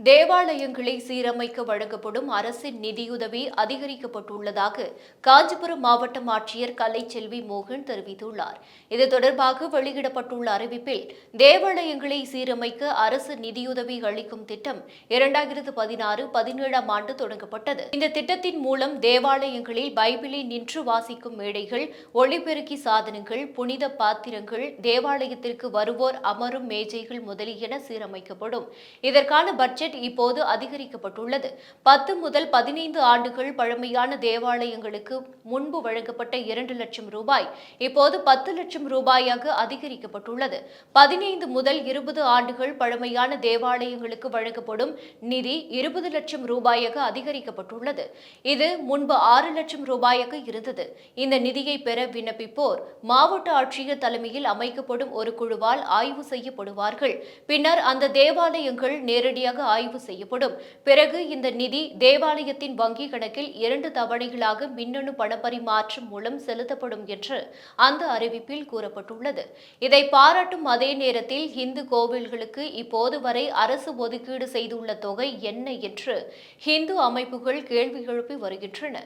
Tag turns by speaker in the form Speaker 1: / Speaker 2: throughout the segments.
Speaker 1: தேவாலயங்களை சீரமைக்க வழங்கப்படும் அரசின் நிதியுதவி அதிகரிக்கப்பட்டுள்ளதாக காஞ்சிபுரம் மாவட்ட ஆட்சியர் கலைச்செல்வி மோகன் தெரிவித்துள்ளார். இது தொடர்பாக வெளியிடப்பட்டுள்ள அறிவிப்பில், தேவாலயங்களை சீரமைக்க அரசு நிதியுதவி அளிக்கும் திட்டம் 2016-17 ஆண்டு தொடங்கப்பட்டது. இந்த திட்டத்தின் மூலம் தேவாலயங்களில் பைபிளை நின்று வாசிக்கும் மேடைகள், ஒளிபெருக்கி சாதனங்கள், புனித பாத்திரங்கள், தேவாலயத்திற்கு வருவோர் அமரும் மேஜைகள் முதலியன சீரமைக்கப்படும். இதற்கான பட்ஜெட் இப்போது அதிகரிக்கப்பட்டுள்ளது. 10 முதல் 15 ஆண்டுகள் பழமையான தேவாலயங்களுக்கு முன்பு வழங்கப்பட்ட 2 லட்சம் ரூபாய் இப்போது 10 லட்சம் ரூபாயாக அதிகரிக்கப்பட்டுள்ளது. 15 முதல் 20 ஆண்டுகள் பழமையான தேவாலயங்களுக்கு வழங்கப்படும் நிதி 20 லட்சம் ரூபாயாக அதிகரிக்கப்பட்டுள்ளது. இது முன்பு 6 லட்சம் ரூபாயாக இருந்தது. இந்த நிதியை பெற விண்ணப்பிப்போர் மாவட்ட ஆட்சியர் தலைமையில் அமைக்கப்படும் ஒரு குழுவால் ஆய்வு செய்யப்படுவார்கள். பின்னர் அந்த தேவாலயங்கள் நேரடியாக ஆய்வு செய்யப்படும். பிறகு இந்த நிதி தேவாலயத்தின் வங்கி கணக்கில் 2 தவணைகளாக மின்னணு பணப்பரிமாற்றம் மூலம் செலுத்தப்படும் என்று அந்த அறிவிப்பில் கூறப்பட்டுள்ளது. இதை பாராட்டும் அதே நேரத்தில், இந்து கோவில்களுக்கு இப்போது வரை அரசு ஒதுக்கீடு செய்துள்ள தொகை என்ன என்று இந்து அமைப்புகள் கேள்வி எழுப்பி வருகின்றன.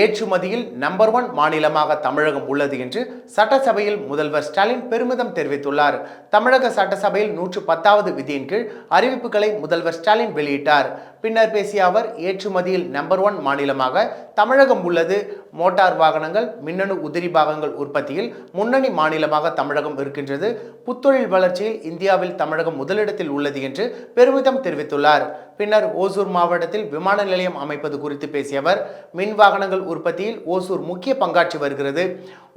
Speaker 2: ஏற்றுமதியில் நம்பர் 1 மாநிலமாக தமிழகம் உள்ளது என்று சட்டசபையில் முதல்வர் ஸ்டாலின் பெருமிதம் தெரிவித்துள்ளார். தமிழக சட்டசபையில் 110வது விதியின் கீழ் அறிவிப்புகளை முதல்வர் ஸ்டாலின் வெளியிட்டார். பின்னர் பேசிய அவர், ஏற்றுமதியில் நம்பர் 1 மாநிலமாக தமிழகம் உள்ளது. மோட்டார் வாகனங்கள், மின்னணு உதிரி பாகங்கள் உற்பத்தியில் முன்னணி மாநிலமாக தமிழகம் இருக்கின்றது. புத்தொழில் வளர்ச்சியில் இந்தியாவில் தமிழகம் முதலிடத்தில் உள்ளது என்று பெருமிதம் தெரிவித்துள்ளார். பின்னர் ஓசூர் மாவட்டத்தில் விமான நிலையம் அமைப்பது குறித்து பேசிய அவர், மின் வாகனங்கள் உற்பத்தியில் ஓசூர் முக்கிய பங்காற்றி வருகிறது.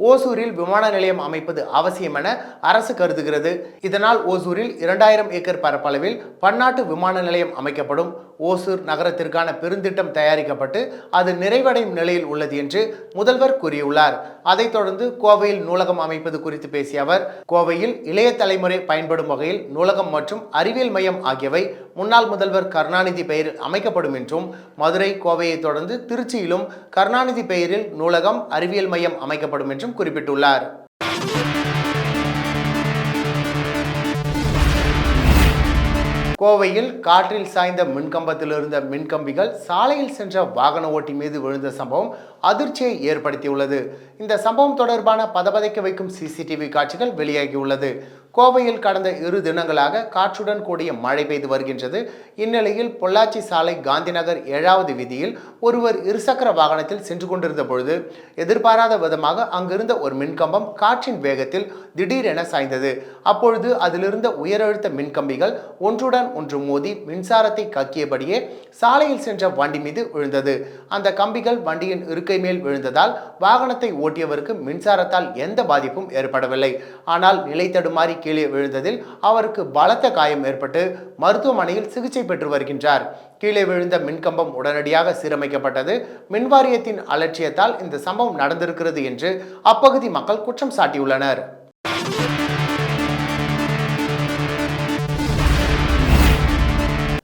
Speaker 2: ஓசூரில் விமான நிலையம் அமைப்பது அவசியம் என அரசு கருதுகிறது. இதனால் ஓசூரில் 2000 ஏக்கர் பரப்பளவில் பன்னாட்டு விமான நிலையம் அமைக்கப்படும். ஓசூர் நகரத்திற்கான பெருந்திட்டம் தயாரிக்கப்பட்டு அது நிறைவடையும் நிலையில் உள்ளது என்று முதல்வர் கூறியுள்ளார். அதைத் தொடர்ந்து கோவையில் நூலகம் அமைப்பது குறித்து பேசிய அவர், கோவையில் இளைய தலைமுறை பயன்படும் வகையில் நூலகம் மற்றும் அறிவியல் மையம் ஆகியவை முன்னாள் முதல்வர் கருணாநிதி பெயரில் அமைக்கப்படும் என்றும், மதுரை, கோவையை தொடர்ந்து திருச்சியிலும் கருணாநிதி பெயரில் நூலகம், அறிவியல் மையம் அமைக்கப்படும் என்றும் குறிப்பிட்டுள்ளார். கோவையில் காற்றில் சாய்ந்த மின்கம்பத்தில் இருந்த மின்கம்பிகள் சாலையில் சென்ற வாகன ஓட்டி மீது விழுந்த சம்பவம் அதிர்ச்சியை ஏற்படுத்தியுள்ளது. இந்த சம்பவம் தொடர்பான பதபதைக்க வைக்கும் சிசிடிவி காட்சிகள் வெளியாகியுள்ளது. கோவையில் கடந்த 2 தினங்களாக காற்றுடன் கூடிய மழை பெய்து வருகின்றது. இந்நிலையில் பொள்ளாச்சி சாலை காந்திநகர் 7வது வீதியில் ஒருவர் இருசக்கர வாகனத்தில் சென்று கொண்டிருந்த பொழுது எதிர்பாராத விதமாக அங்கிருந்த ஒரு மின்கம்பம் காற்றின் வேகத்தில் திடீரென சாய்ந்தது. அப்பொழுது அதிலிருந்த உயரழுத்த மின்கம்பிகள் ஒன்றுடன் ஒன்று மோதி மின்சாரத்தை கக்கியபடியே சாலையில் சென்ற வண்டி மீது விழுந்தது. அந்த கம்பிகள் வண்டியின் இருக்கை மேல் விழுந்ததால் வாகனத்தை ஓட்டியவருக்கு மின்சாரத்தால் எந்த பாதிப்பும் ஏற்படவில்லை. ஆனால் நிலை தடுமாறி கீழே விழுந்ததில் அவருக்கு பலத்த காயம் ஏற்பட்டு மருத்துவமனையில் சிகிச்சை பெற்று வருகின்றார். கீழே விழுந்த மின்கம்பம் உடனடியாக சீரமைக்கப்பட்டது. மின்வாரியத்தின் அலட்சியத்தால் இந்த சம்பவம் நடந்திருக்கிறது என்று அப்பகுதி மக்கள் குற்றம் சாட்டியுள்ளனர்.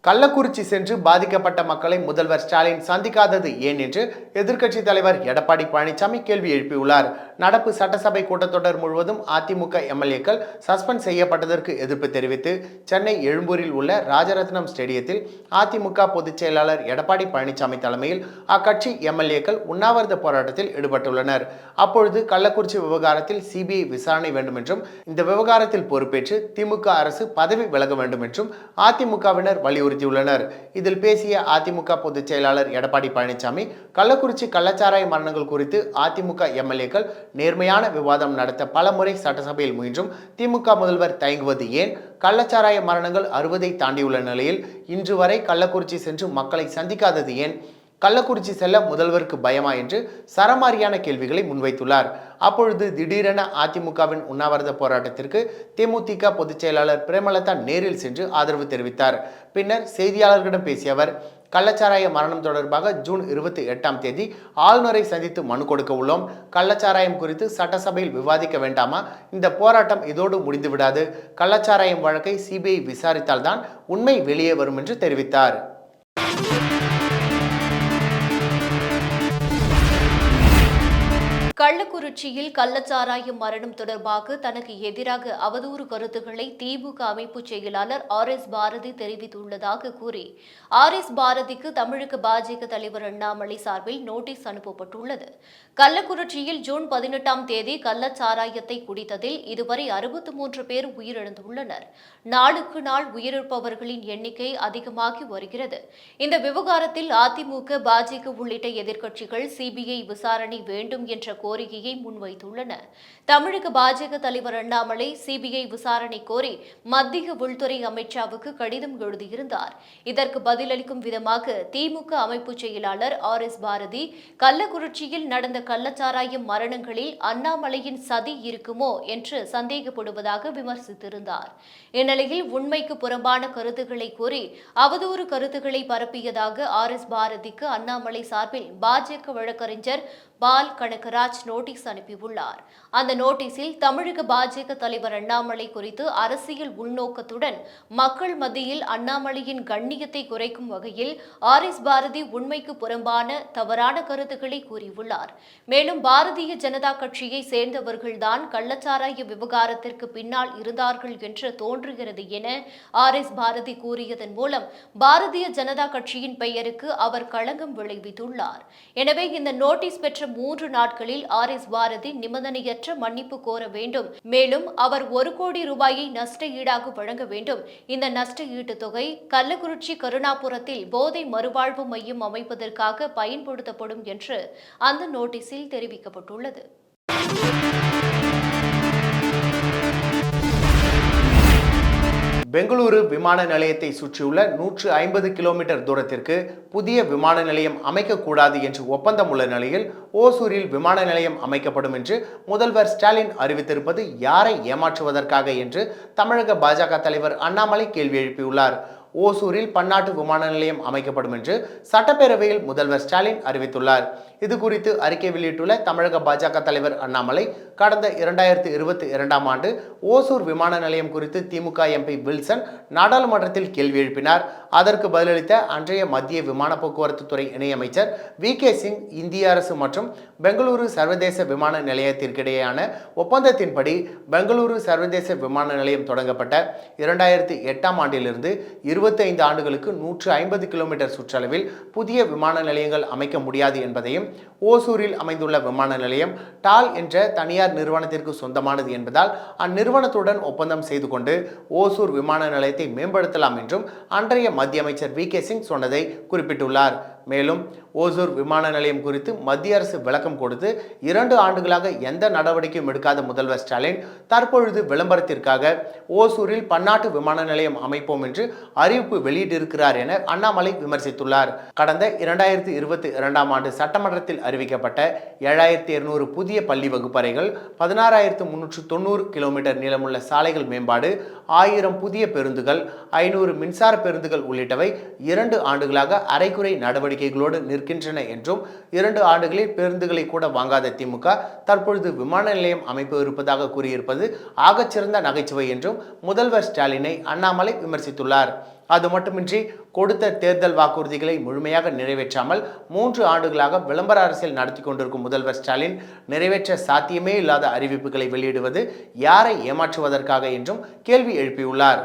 Speaker 2: கள்ளக்குறிச்சி சென்று பாதிக்கப்பட்ட மக்களை முதல்வர் ஸ்டாலின் சந்திக்காதது ஏன் என்று எதிர்க்கட்சி தலைவர் எடப்பாடி பழனிசாமி கேள்வி எழுப்பியுள்ளார். நடப்பு சட்டசபை கூட்டத்தொடர் முழுவதும் அதிமுக எம்எல்ஏக்கள் சஸ்பெண்ட் செய்யப்பட்டதற்கு எதிர்ப்பு தெரிவித்து சென்னை எழும்பூரில் உள்ள ராஜரத்னம் ஸ்டேடியத்தில் அதிமுக பொதுச் செயலாளர் எடப்பாடி பழனிசாமி தலைமையில் அக்கட்சி எம்எல்ஏக்கள் உண்ணாவிரத போராட்டத்தில் ஈடுபட்டுள்ளனர். அப்பொழுது கள்ளக்குறிச்சி விவகாரத்தில் சிபிஐ விசாரணை வேண்டும் என்றும், இந்த விவகாரத்தில் பொறுப்பேற்று திமுக அரசு பதவி விலக வேண்டும் என்றும் அதிமுகவினர் வலியுறுத்தியுள்ளனர். இதில் பேசிய அதிமுக பொதுச் செயலாளர் எடப்பாடி பழனிசாமி, கள்ளக்குறிச்சி கள்ளச்சாராய மரணங்கள் குறித்து அதிமுக எம்எல்ஏக்கள் நேர்மையான விவாதம் நடத்த பல முறை சட்டசபையில் முயன்றும் திமுக முதல்வர் தயங்குவது ஏன்? கள்ளச்சாராய மரணங்கள் 60ஐ தாண்டியுள்ள நிலையில் இன்று வரை கள்ளக்குறிச்சி சென்று மக்களை சந்திக்காதது ஏன்? கள்ளக்குறிச்சி செல்ல முதல்வருக்கு பயமா என்று சரமாரியான கேள்விகளை முன்வைத்துள்ளார். அப்பொழுது திடீரென அதிமுகவின் உண்ணாவிரத போராட்டத்திற்கு தேமுதிக பொதுச் செயலாளர் பிரேமலதா நேரில் சென்று ஆதரவு தெரிவித்தார். பின்னர் செய்தியாளர்களிடம் பேசிய அவர், கள்ளச்சாராய மரணம் தொடர்பாக ஜூன் 28ஆம் தேதி ஆளுநரை சந்தித்து மனு கொடுக்க உள்ளோம். கள்ளச்சாராயம் குறித்து சட்டசபையில் விவாதிக்க வேண்டாமா? இந்த போராட்டம் இதோடு முடிந்துவிடாது. கள்ளச்சாராயம் வழக்கை சிபிஐ விசாரித்தால்தான் உண்மை வெளியே வரும் என்று தெரிவித்தார்.
Speaker 1: கள்ளக்குறிச்சியில் கள்ளச்சாராயம் மரணம் தொடர்பாக தனக்கு எதிராக அவதூறு கருத்துக்களை திமுக அமைப்பு செயலாளர் ஆர்.எஸ். பாரதி தெரிவித்துள்ளதாக கூறி ஆர்.எஸ். பாரதிக்கு தமிழக பாஜக தலைவர் அண்ணாமலை சார்பில் நோட்டீஸ் அனுப்பப்பட்டுள்ளது. கள்ளக்குறிச்சியில் ஜூன் 18ஆம் தேதி கள்ளச்சாராயத்தை குடித்ததில் இதுவரை 63 பேர் உயிரிழந்துள்ளனர். நாளுக்கு நாள் உயிரிழப்பவர்களின் எண்ணிக்கை அதிகமாகி வருகிறது. இந்த விவகாரத்தில் அதிமுக, பாஜக உள்ளிட்ட எதிர்க்கட்சிகள் சிபிஐ விசாரணை வேண்டும் என்ற கோரிக்கையை முன்வைத்துள்ளன. தமிழக பாஜக தலைவர் அண்ணாமலை சிபிஐ விசாரணை கோரி மத்திய உள்துறை அமைச்சருக்கு கடிதம் எழுதியிருந்தார். இதற்கு பதிலளிக்கும் விதமாக திமுக அமைப்பு செயலாளர் ஆர்.எஸ். பாரதி கள்ளக்குறிச்சியில் நடந்த கள்ளச்சாராய மரணங்களில் அண்ணாமலையின் சதி இருக்குமோ என்று சந்தேகப்படுவதாக விமர்சித்திருந்தார். இந்நிலையில் உண்மைக்கு புறம்பான கருத்துக்களை கூறி அவதூறு கருத்துக்களை பரப்பியதாக ஆர்.எஸ். பாரதிக்கு அண்ணாமலை சார்பில் பாஜக வழக்கறிஞர் பால் கனகராஜ் நோட்டீஸ் அனுப்பியுள்ளார். அந்த நோட்டீஸில் தமிழக பாஜக தலைவர் அண்ணாமலை குறித்து அரசியல் உள்நோக்கத்துடன் மக்கள் மத்தியில் அண்ணாமலையின் கண்ணியத்தை குறைக்கும் வகையில் ஆர்.எஸ். பாரதி உண்மைக்கு புறம்பான தவறான கருத்துக்களை கூறியுள்ளார். மேலும் பாரதிய ஜனதா கட்சியை சேர்ந்தவர்கள்தான் கள்ளச்சாராய விவகாரத்திற்கு பின்னால் இருந்தார்கள் என்று தோன்றுகிறது என ஆர்.எஸ். பாரதி கூறியதன் மூலம் பாரதிய ஜனதா கட்சியின் பெயருக்கு அவர் களங்கம் விளைவித்துள்ளார். எனவே இந்த நோட்டீஸ் பெற்ற 3 நாட்களில் ஆர்.எஸ். பாரதி நிபந்தனையற்ற மன்னிப்பு கோர வேண்டும். மேலும் அவர் 1 கோடி ரூபாயை நஷ்ட ஈடாக வழங்க வேண்டும். இந்த நஷ்ட ஈட்டுத் தொகை கள்ளக்குறிச்சி கருணாபுரத்தில் போதை மறுவாழ்வு மையம் அமைப்பதற்காக பயன்படுத்தப்படும் என்று அந்த நோட்டீஸில் தெரிவிக்கப்பட்டுள்ளது.
Speaker 2: பெங்களூரு விமான நிலையத்தை சுற்றியுள்ள 150 கிலோமீட்டர் தூரத்திற்கு புதிய விமான நிலையம் அமைக்கக்கூடாது என்று ஒப்பந்தம் உள்ள நிலையில் ஓசூரில் விமான நிலையம் அமைக்கப்படும் என்று முதல்வர் ஸ்டாலின் அறிவித்திருப்பது யாரை ஏமாற்றுவதற்காக என்று தமிழக பாஜக தலைவர் அண்ணாமலை கேள்வி எழுப்பியுள்ளார். ஓசூரில் பன்னாட்டு விமான நிலையம் அமைக்கப்படும் என்று சட்டப்பேரவையில் முதல்வர் ஸ்டாலின் அறிவித்துள்ளார். இது குறித்து அறிக்கை வெளியிட்டுள்ள தமிழக பாஜக தலைவர் அண்ணாமலை கடந்த 2022ஆம் ஆண்டு ஓசூர் விமான நிலையம் குறித்து திமுக எம்பி வில்சன் நாடாளுமன்றத்தில் கேள்வி எழுப்பினார். அதற்கு பதிலளித்த அன்றைய மத்திய விமான போக்குவரத்து துறை இணையமைச்சர் வி.கே. சிங் இந்திய அரசு மற்றும் பெங்களூரு சர்வதேச விமான நிலையத்திற்கிடையேயான ஒப்பந்தத்தின்படி பெங்களூரு சர்வதேச விமான நிலையம் தொடங்கப்பட்ட 2008ஆம் ஆண்டிலிருந்து 25 ஆண்டுகளுக்கு 150 கிலோமீட்டர் சுற்றளவில் புதிய விமான நிலையங்கள் அமைக்க முடியாது என்பதையும் ஓசூரில் அமைந்துள்ள விமான நிலையம் டால் என்ற தனியார் நிறுவனத்திற்கு சொந்தமானது என்பதால் அந்நிறுவனத்துடன் ஒப்பந்தம் செய்து கொண்டு ஓசூர் விமான நிலையத்தை மேம்படுத்தலாம் என்றும் அன்றைய மத்திய அமைச்சர் வி.கே. சிங் சொன்னதை குறிப்பிட்டுள்ளார். மேலும் ஓசூர் விமான நிலையம் குறித்து மத்திய அரசு விளக்கம் கொடுத்து 2 ஆண்டுகளாக எந்த நடவடிக்கையும் எடுக்காத முதல்வர் ஸ்டாலின் தற்பொழுது விளம்பரத்திற்காக ஓசூரில் பன்னாட்டு விமான நிலையம் அமைப்போம் என்று அறிவிப்பு வெளியிட்டிருக்கிறார் என அண்ணாமலை விமர்சித்துள்ளார். கடந்த 2022ஆம் ஆண்டு சட்டமன்றத்தில் அறிவிக்கப்பட்ட 7200 புதிய பள்ளி வகுப்பறைகள், 16390 கிலோமீட்டர் நீளமுள்ள சாலைகள் மேம்பாடு, 1000 புதிய பேருந்துகள், 500 மின்சார பேருந்துகள் உள்ளிட்டவை 2 ஆண்டுகளாக அரைகுறை நடவடிக்கைகளோடு நிற்கின்றன என்றும் 2 ஆண்டுகளில் பேருந்துகளை கூட வாங்காத திமுக தற்பொழுது விமான நிலையம் அமைப்பு இருப்பதாக கூறியிருப்பது ஆகச்சிறந்த நகைச்சுவை என்றும் முதல்வர் ஸ்டாலினை அண்ணாமலை விமர்சித்துள்ளார். அது மட்டுமின்றி கொடுத்த தேர்தல் வாக்குறுதிகளை முழுமையாக நிறைவேற்றாமல் 3 ஆண்டுகளாக விளம்பர அரசியல் நடத்தி கொண்டிருக்கும் முதல்வர் ஸ்டாலின் நிறைவேற்ற சாத்தியமே இல்லாத அறிவிப்புகளை வெளியிடுவது யாரை ஏமாற்றுவதற்காக என்றும் கேள்வி எழுப்பியுள்ளார்.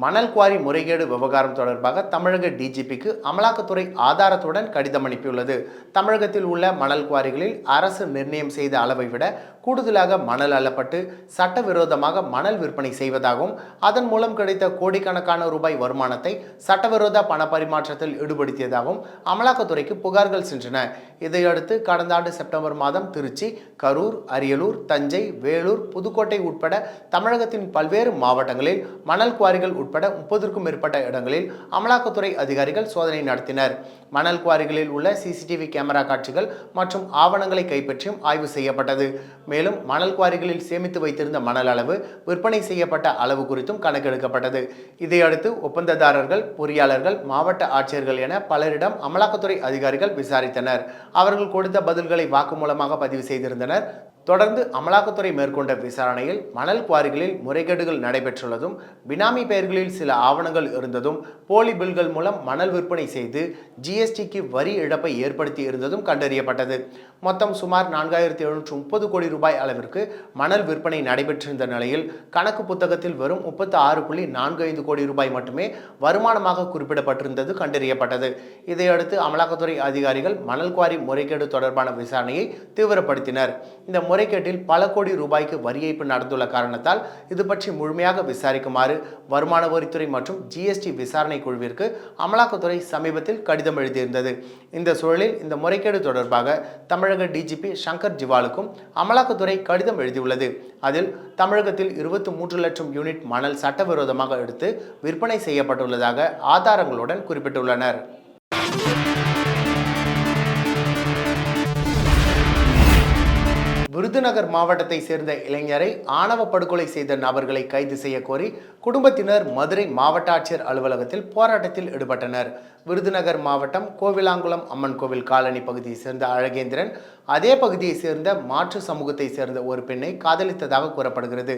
Speaker 2: மணல் குவாரி முறைகேடு விவகாரம் தொடர்பாக தமிழக டிஜிபிக்கு அமலாக்கத்துறை ஆதாரத்துடன் கடிதம் அனுப்பியுள்ளது. தமிழகத்தில் உள்ள மணல் குவாரிகளில் அரசு நிர்ணயம் செய்த அளவை விட கூடுதலாக மணல் அள்ளப்பட்டு சட்டவிரோதமாக மணல் விற்பனை செய்வதாகவும் அதன் மூலம் கிடைத்த கோடிக்கணக்கான ரூபாய் வருமானத்தை சட்டவிரோத பண பரிமாற்றத்தில் ஈடுபடுத்தியதாகவும் அமலாக்கத்துறைக்கு புகார்கள் சென்றன. இதையடுத்து கடந்த ஆண்டு செப்டம்பர் மாதம் திருச்சி, கரூர், அரியலூர், தஞ்சை, வேலூர், புதுக்கோட்டை உட்பட தமிழகத்தின் பல்வேறு மாவட்டங்களில் மணல் குவாரிகள் உட்பட 30க்கும் மேற்பட்ட இடங்களில் அமலாக்கத்துறை அதிகாரிகள் சோதனை நடத்தினர். மணல் குவாரிகளில் உள்ள சிசிடிவி கேமரா காட்சிகள் மற்றும் ஆவணங்களை கைப்பற்றியும் ஆய்வு செய்யப்பட்டது. மேலும் மணல் குவாரிகளில் சேமித்து வைத்திருந்த மணல் அளவு, விற்பனை செய்யப்பட்ட அளவு குறித்தும் கணக்கெடுக்கப்பட்டது. இதையடுத்து ஒப்பந்ததாரர்கள், பொறியாளர்கள், மாவட்ட ஆட்சியர்கள் என பலரிடம் அமலாக்கத்துறை அதிகாரிகள் விசாரித்தனர். அவர்கள் கொடுத்த பதில்களை வாக்குமூலமாக பதிவு செய்திருந்தனர். தொடர்ந்து அமலாக்கத்துறை மேற்கொண்ட விசாரணையில் மணல் குவாரிகளில் முறைகேடுகள் நடைபெற்றுள்ளதும், பினாமி பெயர்களில் சில ஆவணங்கள் இருந்ததும், போலி பில்கள் மூலம் மணல் விற்பனை செய்து ஜிஎஸ்டிக்கு வரி இழப்பை ஏற்படுத்தி இருந்ததும் கண்டறியப்பட்டது. மொத்தம் சுமார் 4730 கோடி ரூபாய் அளவிற்கு மணல் விற்பனை நடைபெற்றிருந்த நிலையில் கணக்கு புத்தகத்தில் வெறும் 36.45 கோடி ரூபாய் மட்டுமே வருமானமாக குறிப்பிடப்பட்டிருந்தது கண்டறியப்பட்டது. இதையடுத்து அமலாக்கத்துறை அதிகாரிகள் மணல் குவாரி முறைகேடு தொடர்பான விசாரணையை தீவிரப்படுத்தினர். இந்த முறைகேட்டில் பல கோடி ரூபாய்க்கு வரி ஏய்ப்பு நடந்துள்ள காரணத்தால் இது பற்றி முழுமையாக விசாரிக்குமாறு வருமான வரித்துறை மற்றும் ஜிஎஸ்டி விசாரணை குழுவிற்கு அமலாக்கத்துறை சமீபத்தில் கடிதம் எழுதியிருந்தது. இந்த சூழலில் இந்த முறைகேடு தொடர்பாக தமிழக டிஜிபி சங்கர் ஜிவாலுக்கும் அமலாக்கத்துறை கடிதம் எழுதியுள்ளது. அதில் தமிழகத்தில் 23 லட்சம் யூனிட் மணல் சட்டவிரோதமாக எடுத்து விற்பனை செய்யப்பட்டுள்ளதாக ஆதாரங்களுடன் குறிப்பிட்டுள்ளனர். விருதுநகர் மாவட்டத்தை சேர்ந்த இளைஞரை ஆணவ படுகொலை செய்த நபர்களை கைது செய்ய கோரி குடும்பத்தினர் மதுரை மாவட்ட ஆட்சியர் அலுவலகத்தில் போராட்டத்தில் ஈடுபட்டனர். விருதுநகர் மாவட்டம் கோவிலாங்குளம் அம்மன் கோவில் காலனி பகுதியை சேர்ந்த அழகேந்திரன் அதே பகுதியை சேர்ந்த மாற்று சமூகத்தை சேர்ந்த ஒரு பெண்ணை காதலித்ததாக கூறப்படுகிறது.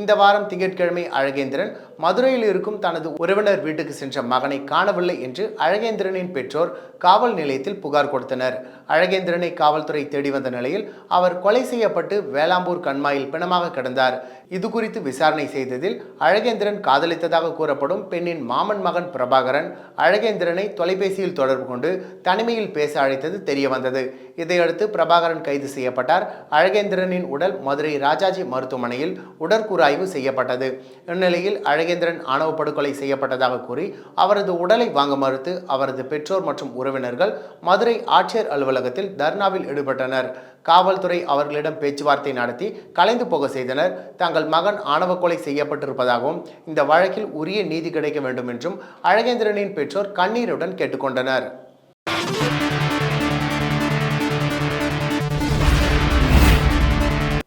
Speaker 2: இந்த வாரம் திங்கட்கிழமை அழகேந்திரன் மதுரையில் இருக்கும் தனது உறவினர் வீட்டுக்கு சென்ற மகனை காணவில்லை என்று அழகேந்திரனின் பெற்றோர் காவல் நிலையத்தில் புகார் கொடுத்தனர். அழகேந்திரனை காவல்துறை தேடி வந்த நிலையில் அவர் கொலை செய்யப்பட்டு வேளாம்பூர் கண்மாயில் பிணமாக கிடந்தார். இது குறித்து விசாரணை செய்ததில் அழகேந்திரன் காதலித்ததாக கூறப்படும் பெண்ணின் மாமன் மகன் பிரபாகரன் அழகேந்திரனை தொலைபேசியில் தொடர்பு கொண்டு தனிமையில் பேச அழைத்தது தெரிய வந்தது. இதையடுத்து பிரபாகரன் கைது செய்யப்பட்டார். அழகேந்திரனின் உடல் மதுரை ராஜாஜி மருத்துவமனையில் உடற்கூறாய்வு செய்யப்பட்டது. இந்நிலையில் அழகேந்திரன் ஆணவ படுகொலை செய்யப்பட்டதாக கூறி அவரது உடலை வாங்க மறுத்து அவரது பெற்றோர் மற்றும் உறவினர்கள் மதுரை ஆட்சியர் அலுவலகத்தில் தர்ணாவில் ஈடுபட்டனர். காவல்துறை அவர்களிடம் பேச்சுவார்த்தை நடத்தி கலைந்து போக செய்தனர். தங்கள் மகன் ஆணவ கொலை செய்யப்பட்டிருப்பதாகவும் இந்த வழக்கில் உரிய நீதி கிடைக்க வேண்டும் என்றும் அழகேந்திரனின் பெற்றோர் கண்ணீருடன் கேட்டுக்கொண்டனர்.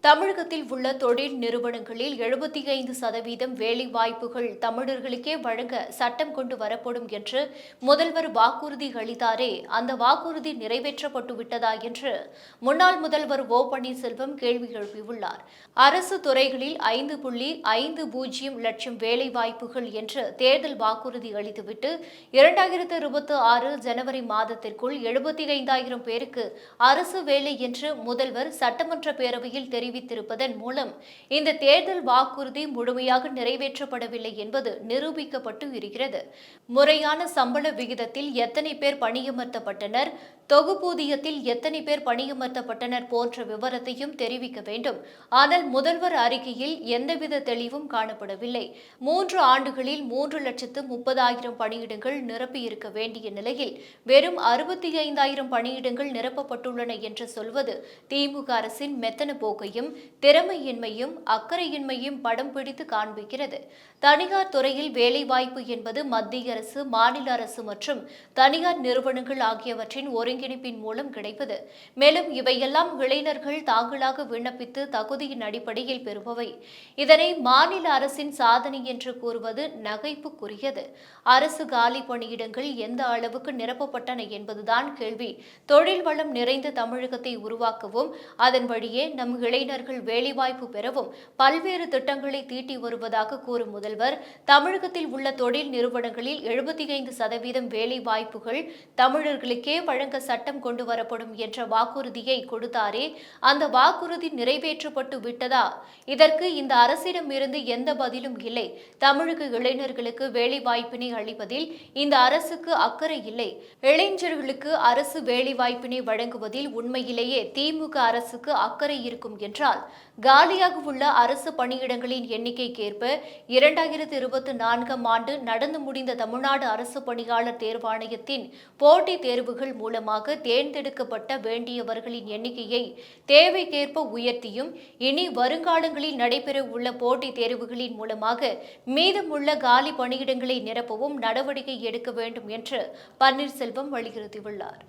Speaker 1: தமிழகத்தில் உள்ள தொழில் நிறுவனங்களில் 75% வேலை வாய்ப்புகள் தமிழர்களுக்கே வழங்க சட்டம் கொண்டு வரப்படும் என்று முதல்வர் வாக்குறுதி அளித்தாரே, அந்த வாக்குறுதி நிறைவேற்றப்பட்டு விட்டதா என்று முன்னாள் முதல்வர் ஓ பன்னீர்செல்வம் கேள்வி எழுப்பியுள்ளார். அரசு துறைகளில் 5.50 லட்சம் வேலை வாய்ப்புகள் என்று தேர்தல் வாக்குறுதி அளித்துவிட்டு 2026 ஜனவரி மாதத்திற்குள் 75,000 பேருக்கு அரசு வேலை என்று முதல்வர் சட்டமன்ற பேரவையில் தெரிவித்திருப்பதன் மூலம் இந்த தேர்தல் வாக்குறுதி முழுமையாக நிறைவேற்றப்படவில்லை என்பது நிரூபிக்கப்பட்டு இருக்கிறது. முறையான சம்பள விகிதத்தில் எத்தனை பேர் பணியமர்த்தப்பட்டனர், தொகுப்பூதியத்தில் எத்தனை பேர் பணியமர்த்தப்பட்டனர் போன்ற விவரத்தையும் தெரிவிக்க வேண்டும். ஆனால் முதல்வர் அறிக்கையில் எந்தவித தெளிவும் காணப்படவில்லை. 3 ஆண்டுகளில் 3,30,000 பணியிடங்கள் நிரப்பியிருக்க வேண்டிய நிலையில் வெறும் 65,000 பணியிடங்கள் நிரப்பப்பட்டுள்ளன என்று சொல்வது திமுக அரசின் மெத்தன போக்கையும் திறமையின்மையும் அக்கறையின்மையும் படம் பிடித்து காண்பிக்கிறது. தனியார் துறையில் வேலைவாய்ப்பு என்பது மத்திய அரசு, மாநில அரசு மற்றும் தனியார் நிறுவனங்கள் ஆகியவற்றின் ஒருங்கிணைப்பின் மூலம் கிடைப்பது. மேலும் இவையெல்லாம் இளைஞர்கள் தாங்களாக விண்ணப்பித்து தகுதியின் அடிப்படையில் பெறுபவை. இதனை மாநில அரசின் சாதனை என்று கூறுவது நகைப்புக்குரியது. அரசு காலி பணியிடங்கள் எந்த அளவுக்கு நிரப்பப்பட்டன என்பதுதான் கேள்வி. தொழில் வளம் நிறைந்த தமிழகத்தை உருவாக்கவும் அதன் வழியே நம் இளைஞர்கள் வேலைவாய்ப்பு பெறவும் பல்வேறு திட்டங்களை தீட்டி வருவதாக கூறும் முதல்வர், தமிழகத்தில் உள்ள தொழில் நிறுவனங்களில் 75% வேலை வாய்ப்புகள் தமிழர்களுக்கே வழங்க சட்டம் கொண்டு வரப்படும் என்ற வாக்குறுதியை கொடுத்தாரே, அந்த வாக்குறுதி நிறைவேற்றப்பட்டு விட்டதா? இதற்கு இந்த அரசிடமிருந்து எந்த பதிலும் இல்லை. தமிழக இளைஞர்களுக்கு வேலை வாய்ப்பினை அளிப்பதில் இந்த அரசுக்கு அக்கறை இல்லை. இளைஞர்களுக்கு அரசு வேலை வாய்ப்பினை வழங்குவதில் உண்மையிலேயே திமுக அரசுக்கு அக்கறை இருக்கும் என்றால் காலியாக உள்ள அரசு பணியிடங்களின் எண்ணிக்கைக்கேற்ப 2024 ஆண்டு நடந்து முடிந்த தமிழ்நாடு அரசு பணியாளர் தேர்வாணையத்தின் போட்டித் தேர்வுகள் மூலமாக தேர்ந்தெடுக்கப்பட்ட வேண்டியவர்களின் எண்ணிக்கையை தேவைக்கேற்ப உயர்த்தியும் இனி வருங்காலங்களில் நடைபெற உள்ள போட்டித் தேர்வுகளின் மூலமாக மீதமுள்ள காலி பணியிடங்களை நிரப்பவும் நடவடிக்கை எடுக்க வேண்டும் என்று பன்னீர்செல்வம் வலியுறுத்தியுள்ளார்.